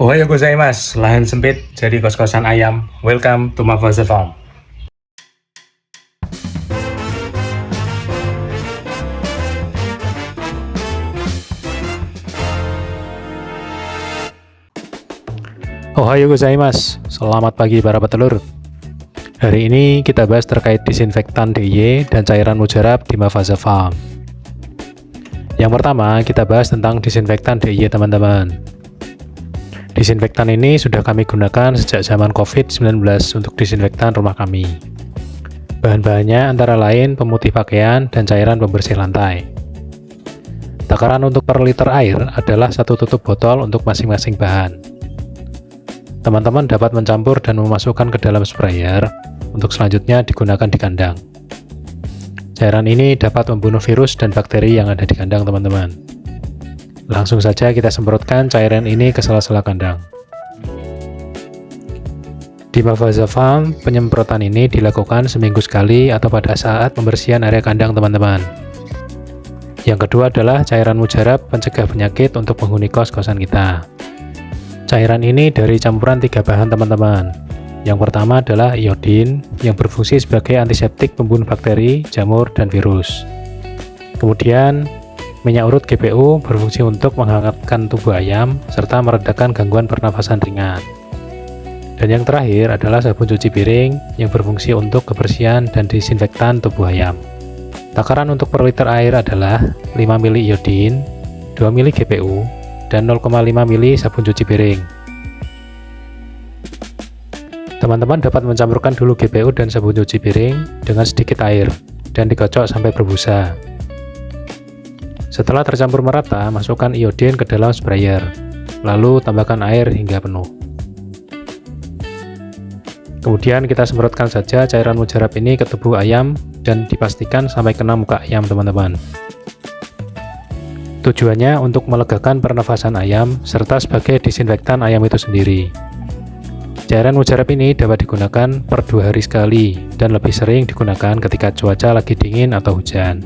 Ohayo gozaimasu, lahan sempit jadi kos-kosan ayam. Welcome to Mavaza Farm. Ohayo gozaimasu, selamat pagi para petelur. Hari ini kita bahas terkait disinfektan DIY dan cairan mujarab di Mavaza Farm. Yang pertama, kita bahas tentang disinfektan DIY teman-teman. Disinfektan ini sudah kami gunakan sejak zaman COVID-19 untuk disinfektan rumah kami. Bahan-bahannya antara lain pemutih pakaian dan cairan pembersih lantai. Takaran untuk per liter air adalah 1 tutup botol untuk masing-masing bahan. Teman-teman dapat mencampur dan memasukkan ke dalam sprayer untuk selanjutnya digunakan di kandang. Cairan ini dapat membunuh virus dan bakteri yang ada di kandang teman-teman. Langsung saja kita semprotkan cairan ini ke sela-sela kandang. Di Mavaza Farm, penyemprotan ini dilakukan seminggu sekali atau pada saat pembersihan area kandang teman-teman. Yang kedua adalah cairan mujarab pencegah penyakit untuk penghuni kos-kosan kita. Cairan ini dari campuran 3 bahan teman-teman. Yang pertama adalah iodin yang berfungsi sebagai antiseptik pembunuh bakteri, jamur, dan virus. Kemudian minyak urut GPU berfungsi untuk menghangatkan tubuh ayam serta meredakan gangguan pernafasan ringan. Dan yang terakhir adalah sabun cuci piring yang berfungsi untuk kebersihan dan disinfektan tubuh ayam. Takaran untuk per liter air adalah 5 ml iodin, 2 ml GPU, dan 0,5 ml sabun cuci piring. Teman-teman dapat mencampurkan dulu GPU dan sabun cuci piring dengan sedikit air dan dikocok sampai berbusa. Setelah tercampur merata, masukkan iodin ke dalam sprayer, lalu tambahkan air hingga penuh. Kemudian kita semprotkan saja cairan mujarab ini ke tubuh ayam dan dipastikan sampai kena muka ayam teman-teman. Tujuannya untuk melegakan pernafasan ayam serta sebagai disinfektan ayam itu sendiri. Cairan mujarab ini dapat digunakan per 2 hari sekali dan lebih sering digunakan ketika cuaca lagi dingin atau hujan.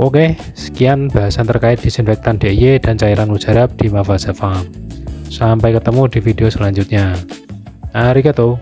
Oke, sekian bahasan terkait disinfektan DIY dan cairan mujarab di Mavaza Farm. Sampai ketemu di video selanjutnya. Arigato.